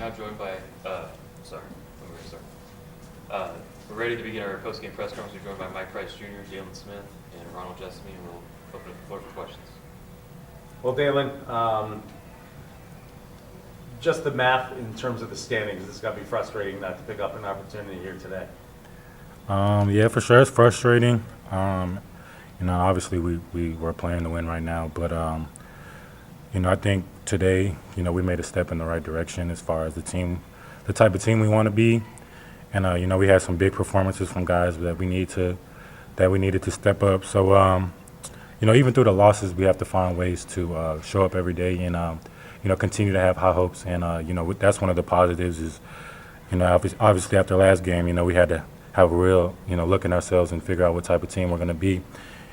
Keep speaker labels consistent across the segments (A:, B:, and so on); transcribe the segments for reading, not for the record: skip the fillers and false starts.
A: now joined by, sorry, let me restart. We're ready to begin our post-game press conference. We're joined by Mike Price Jr., Dalen Smith, and Ronald Jessamy, and we'll open up the floor for questions.
B: Well, Dalen, just the math in terms of the standings, it's got to be frustrating not to pick up an opportunity here today.
C: Yeah, for sure, it's frustrating. Obviously we were playing to win right now, but I think today, we made a step in the right direction as far as the team, the type of team we want to be, and we had some big performances from guys that we needed to step up. So, even through the losses, we have to find ways to show up every day and continue to have high hopes. And that's one of the positives is, obviously after last game, we had to have a real, look at ourselves and figure out what type of team we're going to be.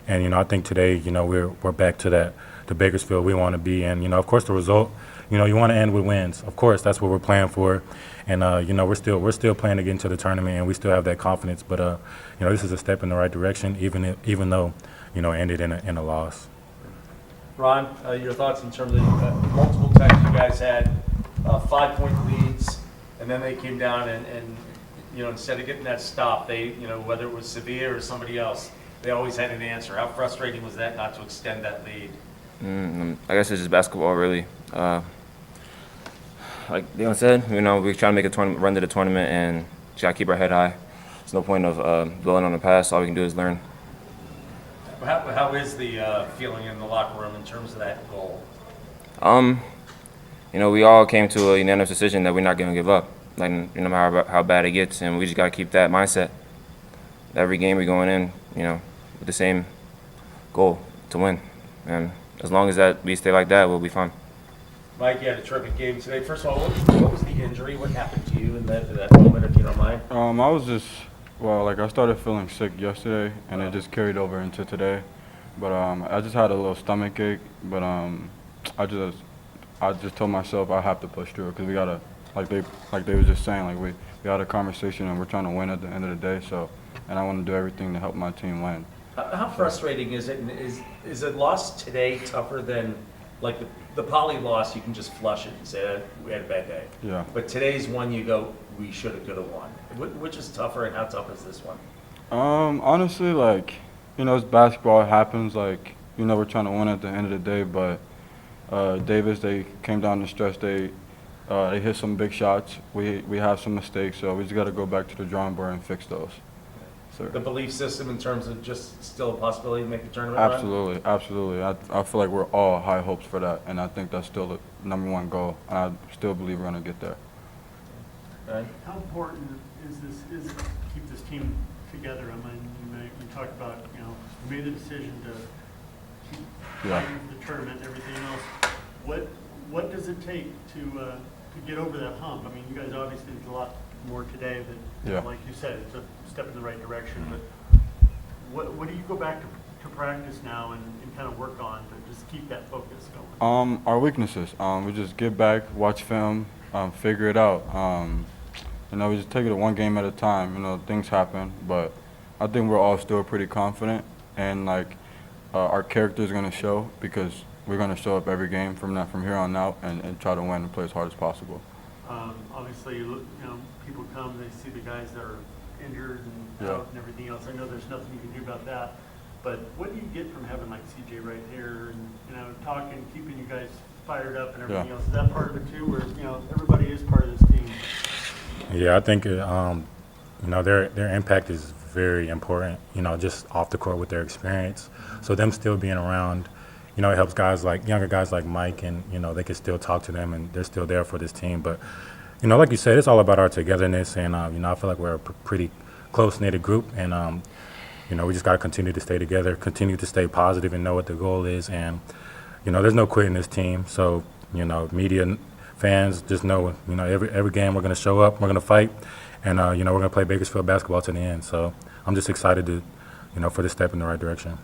C: And, I think today, we're back to that, the Bakersfield we want to be. And, of course, the result, you want to end with wins. Of course, that's what we're playing for. And, we're still playing to get into the tournament, and we still have that confidence. But, this is a step in the right direction, even though, it ended in a loss.
B: Ron, your thoughts in terms of multiple times you guys had 5-point leads, and then they came down and instead of getting that stop, they, whether it was Sevilla or somebody else, they always had an answer. How frustrating was that not to extend that lead?
D: I guess it's just basketball, really. Like Leon said, we're trying to make a run to the tournament, and just gotta keep our head high. There's no point of dwelling on the past. All we can do is learn.
B: How is the feeling in the locker room in terms of that goal?
D: We all came to a unanimous decision that we're not gonna give up. Like, no matter how bad it gets, and we just gotta keep that mindset. Every game we're going in, with the same goal to win, and as long as that we stay like that, we'll be fine.
B: Mike, you had a terrific game today. First of all, what was the injury? What happened to you in that moment, if you don't mind?
E: I was just, I started feeling sick yesterday, and it just carried over into today. But I just had a little stomach ache. But I just told myself I have to push through it because we gotta, like they was just saying, we had a conversation and we're trying to win at the end of the day. So, and I want to do everything to help my team win.
B: How frustrating is it? And is a loss today tougher than like the Poly loss? You can just flush it and say we had a bad day.
E: Yeah.
B: But today's one, you go, we should have, could have won. Which is tougher, and how tough is this one?
E: Honestly, it's basketball. It happens. We're trying to win at the end of the day. But Davis, they came down the stretch. They hit some big shots. We have some mistakes, so we just got to go back to the drawing board and fix those. So
B: the belief system in terms of just still a possibility to make the tournament run?
E: Absolutely. I feel like we're all high hopes for that, and I think that's still the #1 goal, and I still believe we're going to get there.
B: Okay.
F: How important is to keep this team together? I mean, you talked about, you made the decision to keep fighting for the tournament and everything else. What does it take to get over that hump? I mean, you guys obviously did a lot more today than, like you said, it's a step in the right direction. But what do you go back to practice now and kind of work on to just keep that focus going?
E: Our weaknesses. We just get back, watch film, figure it out. We just take it one game at a time. Things happen, but I think we're all still pretty confident, and our character is going to show because we're going to show up every game from here on out and try to win and play as hard as possible.
F: Obviously, people come, they see the guys that are injured and out and everything else. I know there's nothing you can do about that, but what do you get from having CJ right here and talking, keeping you guys fired up and everything else? Is that part of it too, where everybody is part of this team?
C: Yeah, I think their impact is very important. Just off the court with their experience. So them still being around, it helps younger guys like Mike, and they can still talk to them, and they're still there for this team. But like you said, it's all about our togetherness, and I feel like we're a pretty close-knit group, and we just got to continue to stay together, continue to stay positive, and know what the goal is. And there's no quitting this team. So media, fans, just know every game we're going to show up, we're going to fight, and we're going to play Bakersfield basketball to the end. So I'm just excited to for this step in the right direction.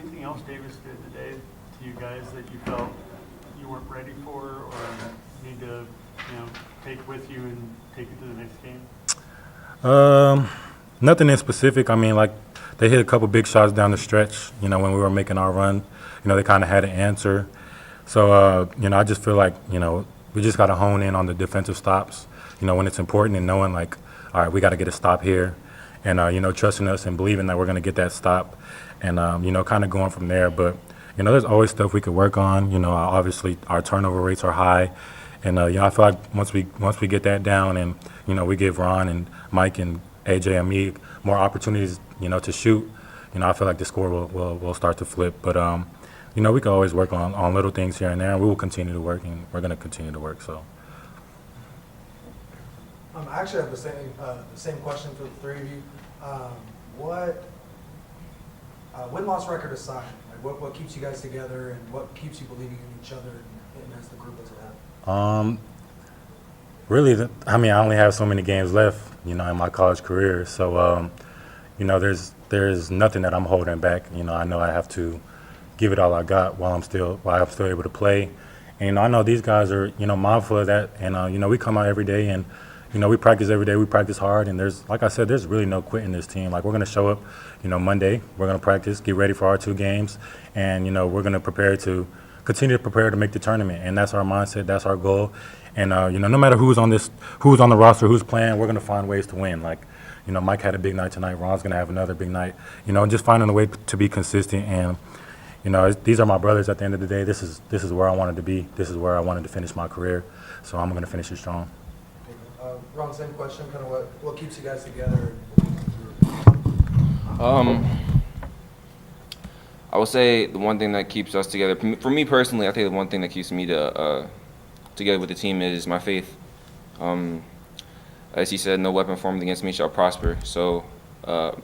F: Anything else Davis did today to you guys that you felt you weren't ready for or need to take with you and take it to the next game?
C: Nothing in specific. I mean, they hit a couple big shots down the stretch, when we were making our run. They kind of had an answer. So, I just feel like, we just got to hone in on the defensive stops, when it's important, and knowing like, all right, we got to get a stop here, and trusting us and believing that we're going to get that stop, and kind of going from there. But there's always stuff we could work on. Obviously our turnover rates are high, and I feel like once we get that down, and we give Ron and Mike and AJ and me more opportunities, to shoot, I feel like the score will start to flip. But we can always work on little things here and there, and we will continue to work, and we're going to continue to work. So.
G: I actually have the same question for the three of you. What win-loss record aside, like what keeps you guys together, and what keeps you believing in each other and as the group as a whole?
C: Really, I only have so many games left, in my college career. So, there's nothing that I'm holding back. I know I have to give it all I got while I'm still able to play. And I know these guys are, mindful of that. And we come out every day, and we practice every day. We practice hard, and like I said, there's really no quit in this team. Like, we're going to show up, Monday. We're going to practice, get ready for our 2 games, and we're going to continue to prepare to make the tournament. And that's our mindset. That's our goal. And no matter who's on the roster, who's playing, we're going to find ways to win. Like, Mike had a big night tonight. Ron's going to have another big night. Just finding a way to be consistent. And these are my brothers. At the end of the day, this is where I wanted to be. This is where I wanted to finish my career. So I'm going to finish it strong.
G: Ron, same question. Kind of what keeps you guys together?
D: I would say the one thing that keeps us together, for me personally, I think the one thing that keeps me together with the team is my faith. As he said, no weapon formed against me shall prosper. So I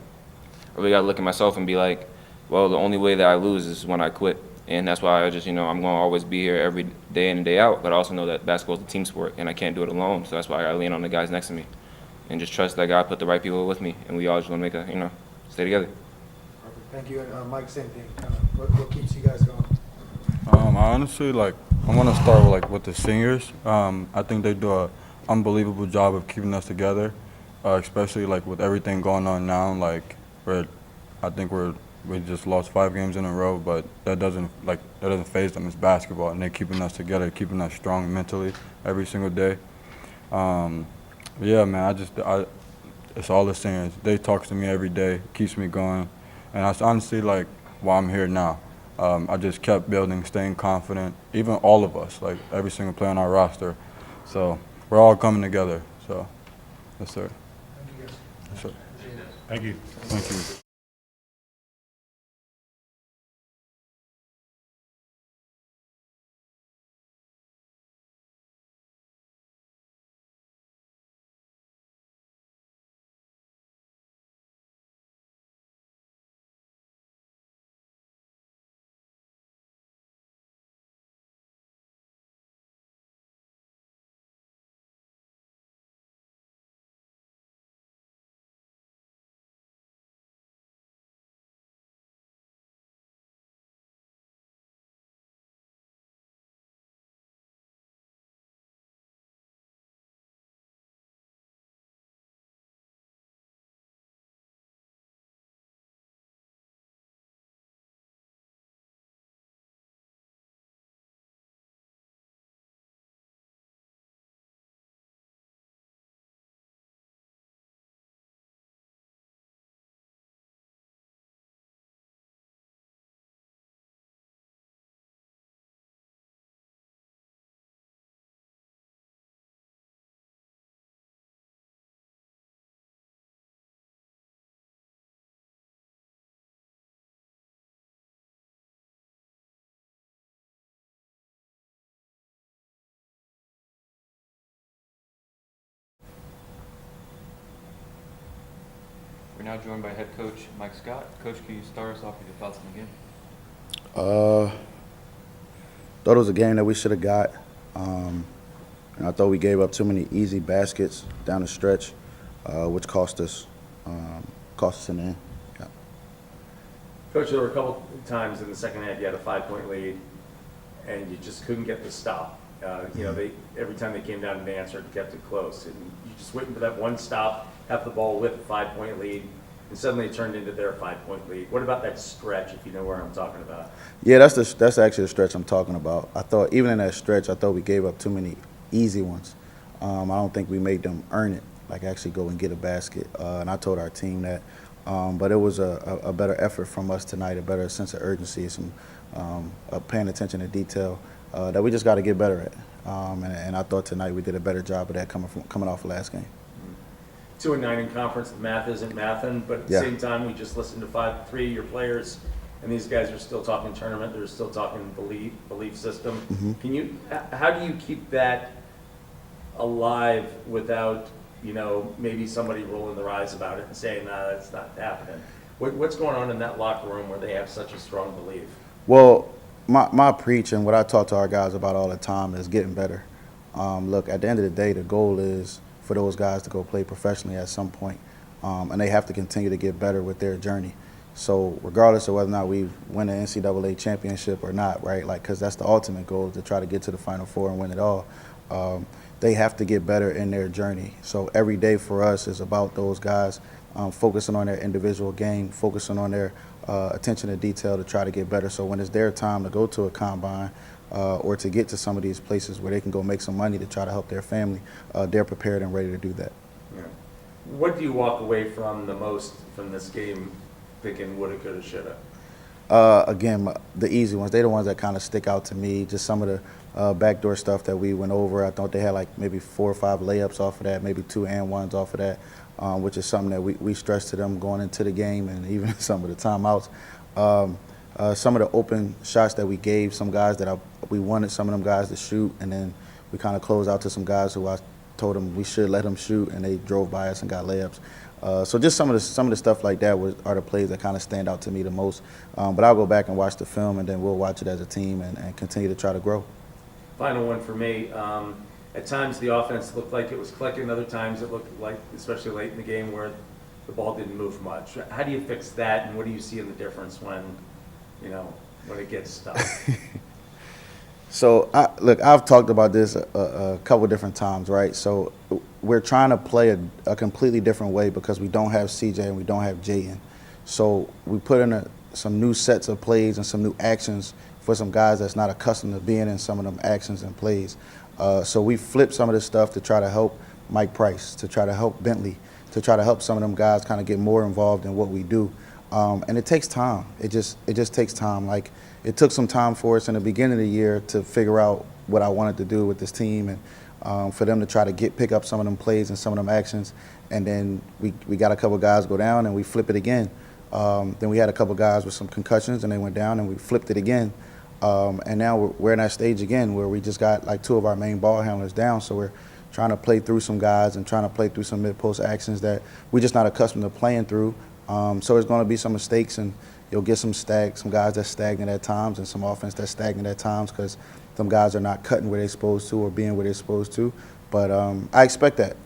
D: really got to look at myself and be like, well, the only way that I lose is when I quit. And that's why I just, I'm going to always be here every day in and day out. But I also know that basketball is a team sport, and I can't do it alone. So that's why I lean on the guys next to me and just trust that God put the right people with me. And we all just want to make stay together.
G: Perfect. Thank you. And Mike, same thing. What keeps you guys going?
E: I honestly, I want to start with the seniors. I think they do an unbelievable job of keeping us together, especially with everything going on now. I think we just lost 5 games in a row, but that doesn't faze them. It's basketball, and they're keeping us together, keeping us strong mentally every single day. Yeah, man, it's all the seniors. They talk to me every day, keeps me going, and that's honestly why I'm here now. I just kept building, staying confident, even all of us, every single player on our roster. So we're all coming together. So, yes, sir.
G: Thank you guys.
E: Yes, sir.
C: Thank you.
E: Thank you.
A: We're now joined by head coach Mike Scott. Coach, can you start us off with your thoughts on the game?
H: Thought it was a game that we should have got. And I thought we gave up too many easy baskets down the stretch, which cost us in the end. Yeah.
B: Coach, there were a couple times in the second half you had a 5-point lead, and you just couldn't get the stop. Every time they came down to the answer, it kept it close. And you just waiting for that one stop, have the ball with a 5-point lead, and suddenly it turned into their 5-point lead. What about that stretch, if you know where I'm talking about?
H: Yeah, that's actually the stretch I'm talking about. I thought even in that stretch, I thought we gave up too many easy ones. I don't think we made them earn it, like actually go and get a basket. And I told our team that. But it was a better effort from us tonight, a better sense of urgency, some paying attention to detail that we just got to get better at. And I thought tonight we did a better job of that coming off the last game.
B: 2-9 in conference, the math isn't mathin', but at the
H: Yeah.
B: same time, we just listened to three of your players, and these guys are still talking tournament, they're still talking belief system. How do you keep that alive without, maybe somebody rolling their eyes about it and saying, nah, that's not happening? What's going on in that locker room where they have such a strong belief?
H: Well, my preach and what I talk to our guys about all the time is getting better. Look, at the end of the day, the goal is for those guys to go play professionally at some point, and they have to continue to get better with their journey. So regardless of whether or not we win an NCAA championship or not, right, because that's the ultimate goal, to try to get to the Final Four and win it all, they have to get better in their journey. So every day for us is about those guys focusing on their individual game, focusing on their attention to detail to try to get better. So when it's their time to go to a combine or to get to some of these places where they can go make some money to try to help their family, they're prepared and ready to do that.
B: Yeah. What do you walk away from the most from this game thinking woulda, coulda, shoulda?
H: Again, the easy ones, they're the ones that kind of stick out to me. Just some of the backdoor stuff that we went over. I thought they had like maybe 4 or 5 layups off of that, maybe 2 and 1s off of that, which is something that we stressed to them going into the game and even some of the timeouts. Some of the open shots that we gave some guys that we wanted some of them guys to shoot, and then we kind of closed out to some guys who I told them we should let them shoot, and they drove by us and got layups. So just some of the stuff like that are the plays that kind of stand out to me the most. But I'll go back and watch the film, and then we'll watch it as a team and continue to try to grow.
B: Final one for me. At times the offense looked like it was clicking. Other times it looked like, especially late in the game, where the ball didn't move much. How do you fix that, and what do you see in the difference when it gets tough?
H: So, I've talked about this a couple different times, right? So we're trying to play a completely different way because we don't have CJ and we don't have Jaden. So we put in some new sets of plays and some new actions for some guys that's not accustomed to being in some of them actions and plays. So we flipped some of this stuff to try to help Mike Price, to try to help Bentley, to try to help some of them guys kind of get more involved in what we do. And it takes time. It just takes time. Like, it took some time for us in the beginning of the year to figure out what I wanted to do with this team, and for them to try to pick up some of them plays and some of them actions. And then we got a couple guys go down and we flip it again. Then we had a couple guys with some concussions and they went down and we flipped it again. And now we're in that stage again where we just got like 2 of our main ball handlers down. So we're trying to play through some guys and trying to play through some mid-post actions that we're just not accustomed to playing through. So there's going to be some mistakes, and you'll get some guys that's stagnant at times and some offense that's stagnant at times because some guys are not cutting where they're supposed to or being where they're supposed to. But I expect that.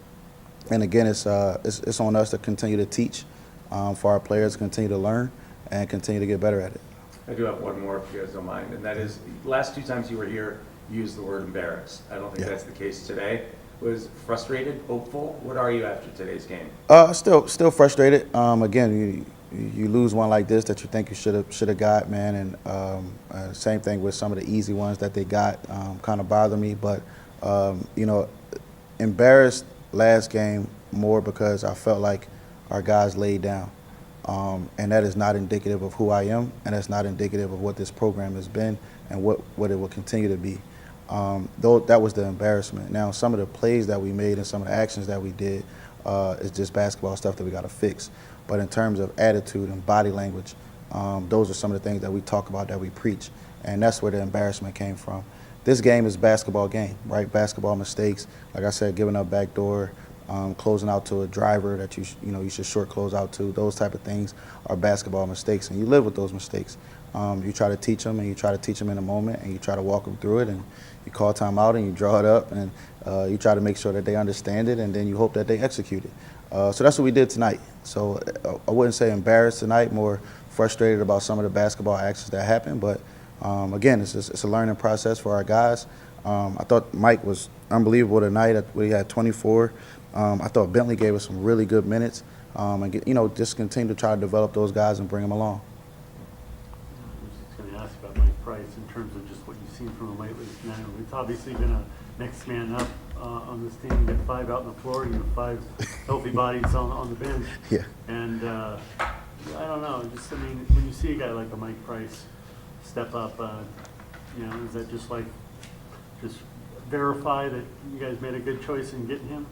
H: And again, it's on us to continue to teach, for our players to continue to learn and continue to get better at it.
B: I do have one more, if you guys don't mind, and that is, last 2 times you were here, you used the word embarrassed. I don't think that's the case today. Was frustrated, hopeful? What are you after today's game?
H: Still frustrated. Again, you lose one like this that you think you should have got, man. And same thing with some of the easy ones that they got. Kind of bother me, but embarrassed last game more because I felt like our guys laid down, and that is not indicative of who I am, and that's not indicative of what this program has been and what it will continue to be. Though that was the embarrassment. Now, some of the plays that we made and some of the actions that we did is just basketball stuff that we got to fix. But in terms of attitude and body language, those are some of the things that we talk about, that we preach, and that's where the embarrassment came from. This game is a basketball game, right? Basketball mistakes, like I said, giving up backdoor, closing out to a driver that you should short close out to. Those type of things are basketball mistakes, and you live with those mistakes. You try to teach them, and you try to teach them in a moment, and you try to walk them through it, and you call timeout, and you draw it up, and you try to make sure that they understand it, and then you hope that they execute it. So that's what we did tonight. So I wouldn't say embarrassed tonight, more frustrated about some of the basketball actions that happened. But again, it's a learning process for our guys. I thought Mike was unbelievable tonight. We had 24. I thought Bentley gave us some really good minutes, and just continue to try to develop those guys and bring them along.
F: I was just going to ask about Mike Price in terms of just what you've seen from him lately. Now, it's obviously been a next man up on this team. You got 5 out on the floor, you have 5 healthy bodies on the bench.
H: Yeah.
F: And I don't know, just, I mean, when you see a guy like a Mike Price step up, you know, is that just verify that you guys made a good choice in getting him?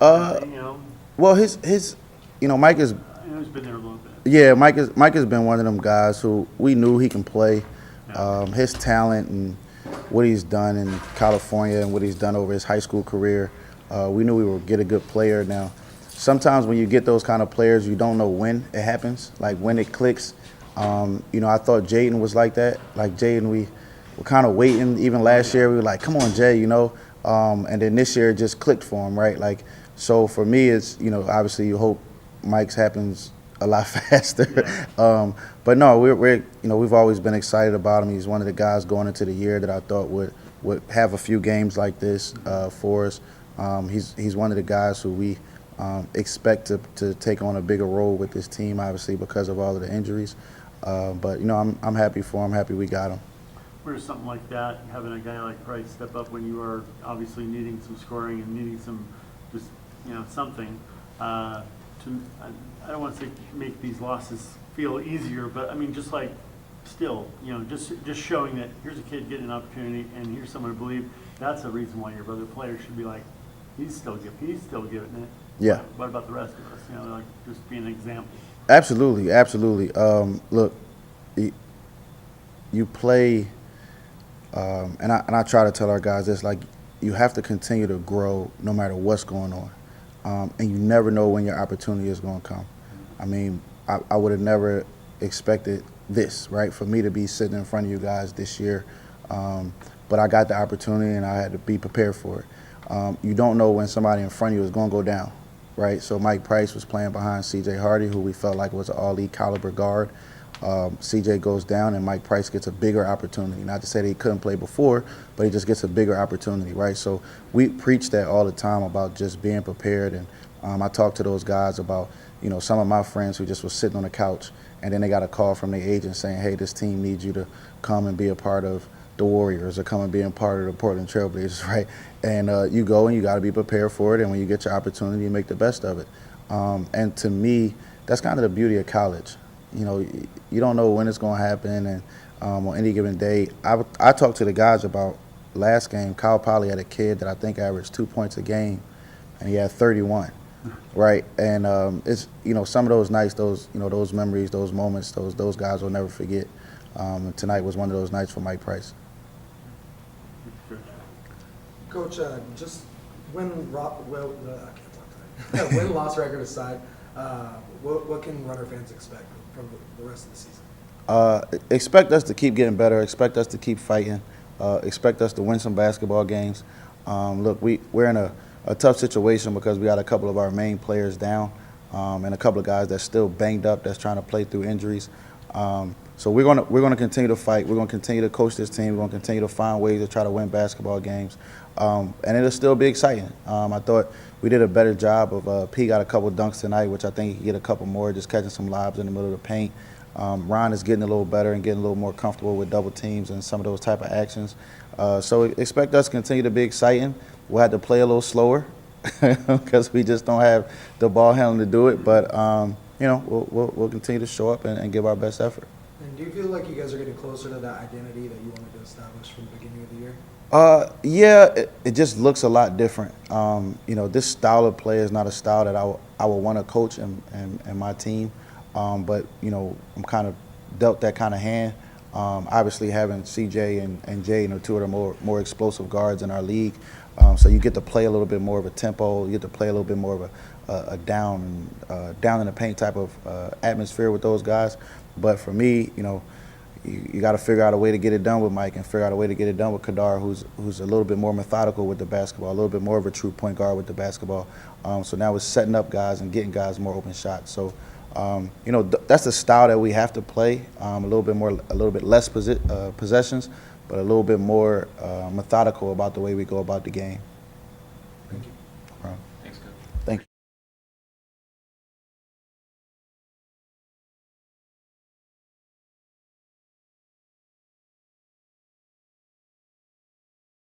F: You know,
H: Well, Mike is.
F: I know he's been there a little bit.
H: Yeah, Mike has been one of them guys who we knew he can play. His talent and what he's done in California and what he's done over his high school career, we knew we would get a good player. Now, sometimes when you get those kind of players, you don't know when it happens, like when it clicks. You know, I thought Jaden was like that. Like Jaden, we were kind of waiting. Even last year, we were like, "Come on, Jay," you know. And then this year, it just clicked for him, right? Like, so for me, it's, you know, obviously you hope Mike's happens a lot faster.
F: Yeah.
H: But no, we're you know, we've always been excited about him. He's one of the guys going into the year that I thought would have a few games like this for us. He's one of the guys who we expect to take on a bigger role with this team, obviously because of all of the injuries. But you know, I'm happy for him. Happy we got him.
F: Where's something like that, having a guy like Price step up when you are obviously needing some scoring and needing some, just, you know, something I don't want to say make these losses feel easier, but I mean, just like still, you know, just showing that here's a kid getting an opportunity and here's someone to believe. That's a reason why your other players should be like, he's still giving it.
H: Yeah.
F: What about the rest of us? You know, like just being an example.
H: Absolutely, absolutely. Look, you play, and I try to tell our guys this, like, you have to continue to grow no matter what's going on. And you never know when your opportunity is going to come. I mean, I would have never expected this, right, for me to be sitting in front of you guys this year. But I got the opportunity and I had to be prepared for it. You don't know when somebody in front of you is going to go down, right? So Mike Price was playing behind C.J. Hardy, who we felt like was an all-league caliber guard. C.J. goes down and Mike Price gets a bigger opportunity. Not to say that he couldn't play before, but he just gets a bigger opportunity, right? So we preach that all the time about just being prepared. And I talk to those guys about, you know, some of my friends who just was sitting on the couch and then they got a call from their agent saying, hey, this team needs you to come and be a part of the Warriors or come and be a part of the Portland Trailblazers, right? And you go and you got to be prepared for it. And when you get your opportunity, you make the best of it. And to me, that's kind of the beauty of college. You know, you don't know when it's going to happen, and on any given day. I talked to the guys about last game. Kyle Poly had a kid that I think averaged 2 points a game, and he had 31, right? And it's, you know, some of those nights, those memories, those moments, those guys will never forget. And tonight was one of those nights for Mike Price.
G: Coach, just win loss record aside, what can Runner fans expect from the rest of the season?
H: Expect us to keep getting better. Expect us to keep fighting. Expect us to win some basketball games. Look, we're in a tough situation because we got a couple of our main players down and a couple of guys that's still banged up that's trying to play through injuries. So we're gonna continue to fight. We're gonna continue to coach this team. We're gonna continue to find ways to try to win basketball games, and it'll still be exciting. I thought we did a better job of. P got a couple dunks tonight, which I think he could get a couple more, just catching some lobs in the middle of the paint. Ron is getting a little better and getting a little more comfortable with double teams and some of those type of actions. So expect us to continue to be exciting. We'll have to play a little slower because we just don't have the ball handling to do it. But you know, we'll continue to show up and give our best effort.
G: And do you feel like you guys are getting closer to that identity that you wanted to establish from the beginning of the year?
H: Yeah, it just looks a lot different. You know, this style of play is not a style that I would want to coach and my team. But, you know, I'm kind of dealt that kind of hand. Obviously, having CJ and Jay, you know, two of the more explosive guards in our league. So you get to play a little bit more of a tempo. You get to play a little bit more of a down in the paint type of atmosphere with those guys. But for me, you know, you got to figure out a way to get it done with Mike and figure out a way to get it done with Kadar, who's a little bit more methodical with the basketball, a little bit more of a true point guard with the basketball. So now it's setting up guys and getting guys more open shots. So, you know, that's the style that we have to play. A little bit less possessions, but a little bit more methodical about the way we go about the game.
G: Thank you.
H: No problem.